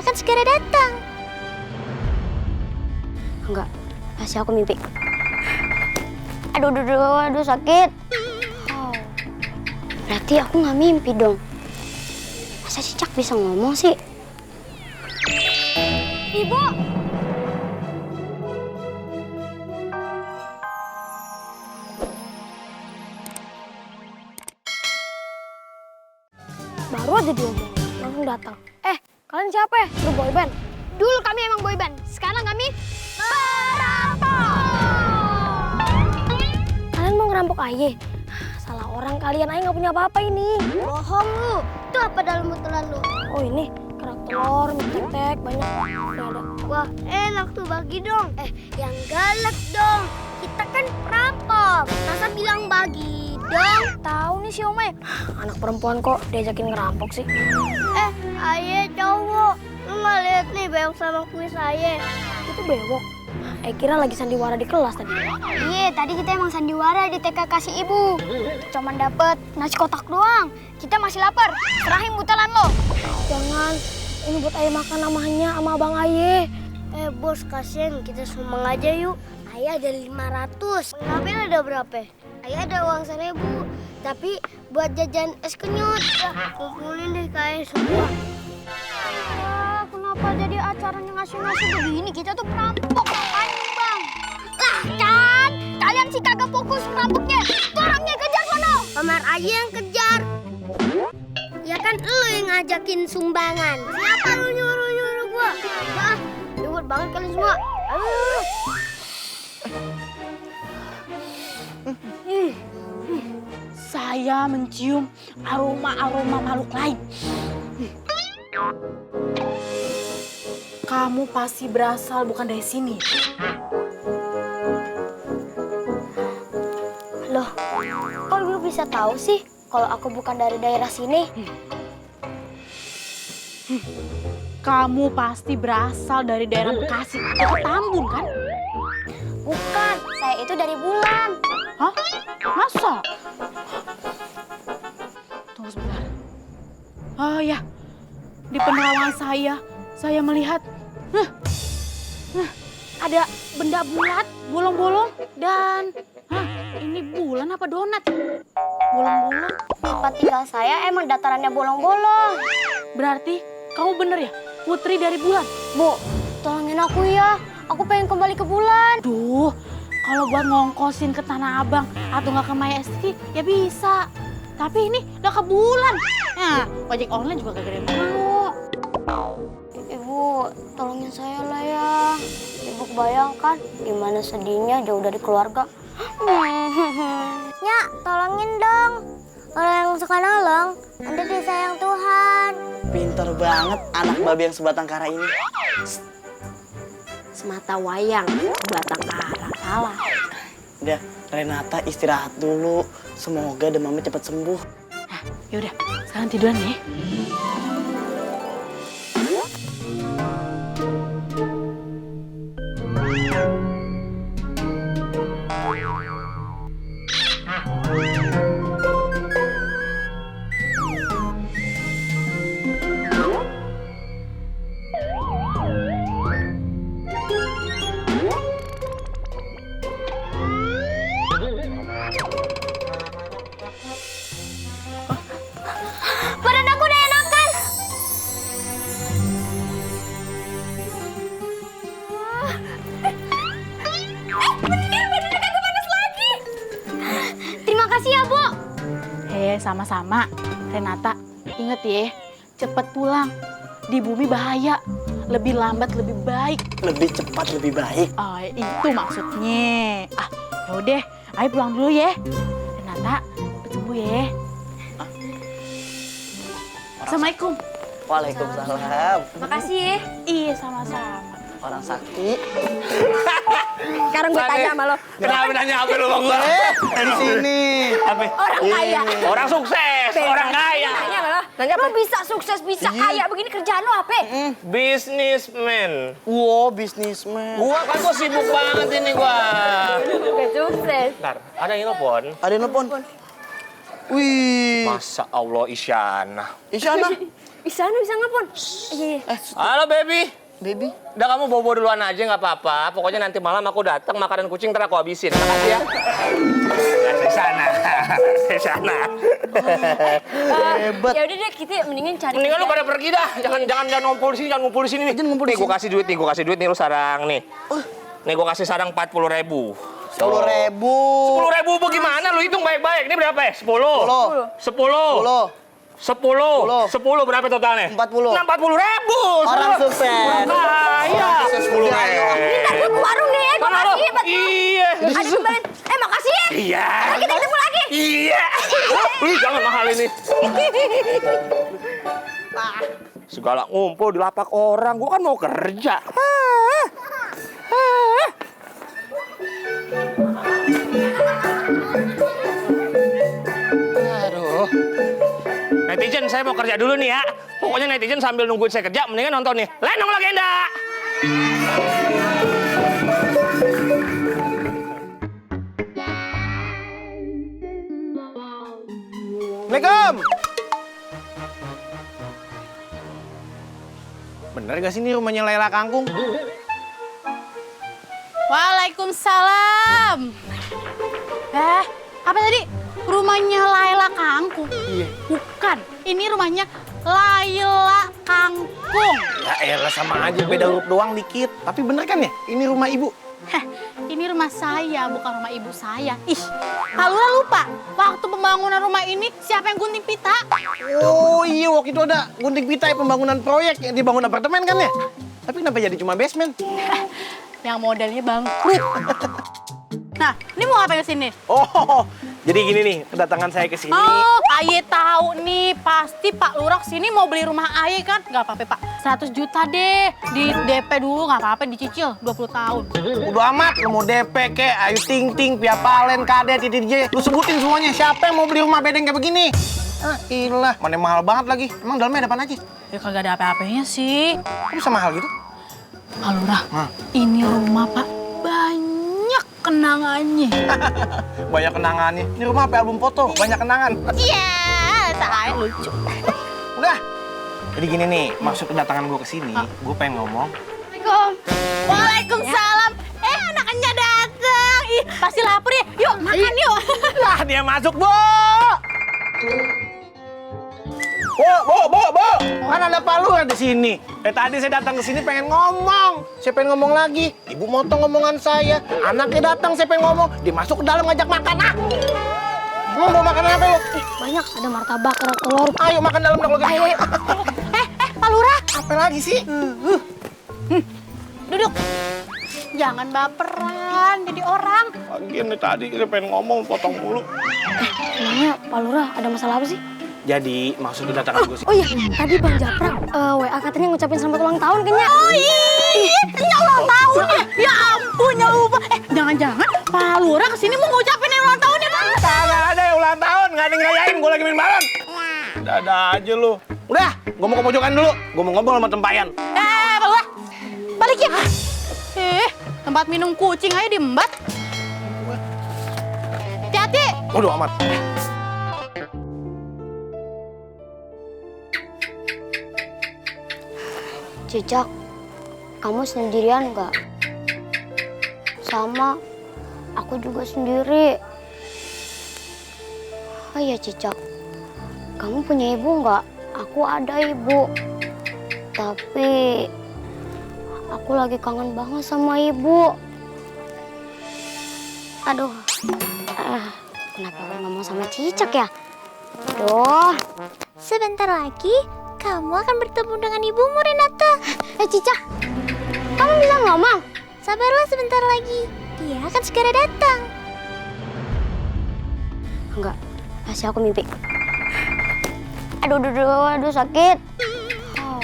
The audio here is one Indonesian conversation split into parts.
akan segera datang. Enggak, pasti aku mimpi. Aduh, sakit. Oh, berarti aku nggak mimpi dong. Masa cicak bisa ngomong sih? Ibu! Baru aja diomong, langsung datang. Kalian siapa ya? Lu boyband? Dulu kami emang boyband, sekarang kami perampok. Kalian mau ngerampok Aye? Salah orang kalian, Aye nggak punya apa-apa ini. Bohong lu. Itu apa dalam botolan lu? Oh ini, kerak telur, mie tek-tek, banyak. Udah ada. Wah, enak tuh, bagi dong. Yang galak dong. Kita kan perampok. Masa bilang bagi dong? Tahu nih si Ome, anak perempuan kok diajakin ngerampok sih. Aye cowok. Lu nggak lihat nih bewok sama kuis Aye? Itu bewok. Kira lagi sandiwara di kelas tadi. Iya, tadi kita emang sandiwara di TK kasih ibu. Cuman dapet nasi kotak doang. Kita masih lapar. Serahin butelan lo. Jangan, ini buat Aye makan namanya sama Abang Aye. Bos, kasihan. Kita sumbang aja yuk. Ayah ada 500. Ngapain ada berapa? Ayah ada uang 1000. Tapi buat jajan es kenyot. Kumpulin deh kayak semua. Kenapa jadi acaranya ngasih-ngasih begini? Kita tuh perampok, ngapain bang? Lah kan, kalian sih kagak fokus merampoknya. Orangnya kejar sono. Kamar aja yang kejar. Ya kan lu yang ngajakin sumbangan. Siapa lu nyuruh gua? Nah, ribut banget kalian semua. Saya mencium aroma makhluk lain. Kamu pasti berasal bukan dari sini. Loh, kok lu bisa tahu sih kalau aku bukan dari daerah sini? Kamu pasti berasal dari daerah Bekasi, dekat Tambun kan? Bukan, saya itu dari Bulan. Hah? Masa? Tunggu sebentar. Oh ya, di penerawangan saya melihat ada benda bulat, bolong-bolong, dan ini bulan apa donat? Bolong-bolong. Tempat tinggal saya emang datarannya bolong-bolong. Berarti kamu bener ya, putri dari bulan? Bu, tolongin aku ya. Aku pengen kembali ke Bulan. Duh, kalau buat ngongkosin ke Tanah Abang atau nggak ke Maya Esti, ya bisa. Tapi ini udah ke Bulan. Nah, ojek online juga gak gede mau. Ibu, tolongin saya lah ya. Ibu kebayangkan gimana sedihnya jauh dari keluarga. Nya, tolongin dong. Orang yang suka nolong, Anda disayang Tuhan. Pinter banget anak babi yang sebatang kara ini. Semata wayang, batang kara. Salah. Udah, Renata istirahat dulu. Semoga demamnya cepat sembuh. Nah, yaudah, sekarang tiduran ya. Badan aku udah enakan. Bener, badan aku panas lagi. Terima kasih ya, Bu. Sama-sama. Renata, inget ya, cepet pulang. Di bumi bahaya. Lebih lambat lebih baik. Lebih cepat lebih baik. Oh, itu maksudnya. Yaudah, ayo pulang dulu ya. Renata, cepet sembuh ya. Assalamualaikum. Waalaikumsalam. Makasih ya. Iya, sama-sama. Orang sakti. Sekarang gue tanya sama lo. Kenapa nanya apa lu bang gua? Dari sini. Apa? Orang kaya. Orang sukses, orang kaya. Nanya sama lo. Nanya apa? Lo bisa sukses, bisa kaya begini kerjaan lo apa? Businessman. Wow, bisnismen. Gua sibuk banget ini gua. Gak sukses. Bentar, ada yang telepon. Ada yang nelfon. Wih. Masa Allah Isyana. Isyana. Ih, sana bisa ngapun. Iya. Halo, baby. Baby. Udah kamu bobo duluan aja nggak apa-apa. Pokoknya nanti malam aku datang makanan kucing ntar aku habisin. Makasih ya. Ya, di sana. Di sana. Hebat. Ya udah deh, kita mendingan cari. Mendingan lu kerja. pada pergi dah. Jangan ngumpul di sini, jangan ngumpul di sini nih. Jangan ngumpul di Nih, gua kasih duit nih lu sarang nih. Nih gua kasih sarang 40.000. 10.000. 10.000 gimana? Lu hitung baik-baik. Ini berapa ya? 10. 10. 10 berapa totalnya? 40. Nah, 40.000. Orang sukses. Kaya. 10.000. Ntar gue ke warung nih, makasih ya, Pak. Iya. Ada kembalian. Makasih ya. Iya. Kita ketemu lagi. Iya. Wih, jangan mahal ini. Segala ngumpul di lapak orang. Gua kan mau kerja. Aduh. Netizen, saya mau kerja dulu nih ya. Pokoknya netizen sambil nungguin saya kerja, mendingan nonton nih. Lenong Legenda. Assalamualaikum. Bener gak sih ini rumahnya Laila Kangkung? Waalaikumsalam. Apa tadi? Rumahnya Laila Kangkung? Iya. Bukan, ini rumahnya Laila Kangkung. Ya elah sama aja, beda huruf doang dikit. Tapi bener kan ya? Ini rumah ibu. Heh, ini rumah saya, bukan rumah ibu saya. Ih, Pak Lurah lupa, waktu pembangunan rumah ini siapa yang gunting pita? Oh iya, waktu itu ada gunting pita pembangunan proyek yang dibangun apartemen kan ya? Tapi kenapa jadi cuma basement? Yang modelnya bangkrut. Nah, ini mau ngapain kesini? Oh, jadi gini nih, kedatangan saya ke sini. Oh, Aye tahu nih, pasti Pak Lurah sini mau beli rumah Aye kan? Nggak apa-apa, Pak. 100 juta deh, di DP dulu nggak apa-apa, dicicil 20 tahun. Udah amat, lu mau DP kek, Ayu Ting Ting, Pia Palen, Kade, Titi DJ. Lu sebutin semuanya, siapa yang mau beli rumah bedeng kayak begini? Ah, ilah, mana mahal banget lagi. Emang dalamnya ada apa aja? Ya kagak ada apa-apanya sih. Kok bisa mahal gitu? Pak Lurah, Hah? ini rumah Pak banyak kenangannya. Banyak kenangannya. Ini rumah apa album foto? Banyak kenangan. Iya, saya lucu. Udah. Jadi gini nih, maksud kedatangan gue ke sini, gue pengen ngomong. Waalaikumsalam. Anaknya datang. Ih, pasti lapar ya. Yuk, makan yuk. Lah, dia masuk, Bo. Bo. Kan ada Pak Lurah di sini. Tadi saya datang ke sini pengen ngomong. Saya pengen ngomong lagi. Ibu motong ngomongan saya. Anaknya datang, saya pengen ngomong. Dia masuk ke dalam ngajak makan. Mau makan apa lu? Banyak, ada martabak, kerak telur. Ayo makan dalam dong. Ayo. Pak Lurah. Apa lagi sih? Duduk. Jangan baperan jadi orang. Lagian tadi saya pengen ngomong, potong mulu. Emangnya Pak Lurah ada masalah apa sih? Jadi, maksud kedatangan gue sih. Oh iya, tadi Bang Japrak WA katanya ngucapin selamat ulang tahun kayaknya. Oh iya, ulang tahunnya. Ya ampun, ya lupa. Jangan-jangan Pak Lurah kesini mau ngucapin yang ulang tahunnya, Bang. Kagak ada yang ulang tahun, nggak ada yang ngerayain. Gue lagi main balon. Ada aja lu. Udah, gue mau ke pojokan dulu. Gue mau ngobrol sama tempayan. Pak Lurah, balik ya. Tempat minum kucing aja diembat. Hati-hati. Waduh, amat. Cicak, kamu sendirian nggak? Sama, aku juga sendiri. Oh iya Cicak, kamu punya ibu nggak? Aku ada ibu. Tapi, aku lagi kangen banget sama ibu. Aduh, kenapa gue ngomong sama Cicak ya? Aduh, sebentar lagi kamu akan bertemu dengan ibumu, Renata. Cicak, kamu bisa ngomong? Sabarlah sebentar lagi, dia akan segera datang. Enggak, pasti aku mimpi. Aduh, sakit. Oh,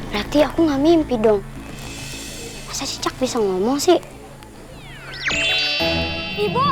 berarti aku nggak mimpi dong. Masa Cicak bisa ngomong sih? Ibu,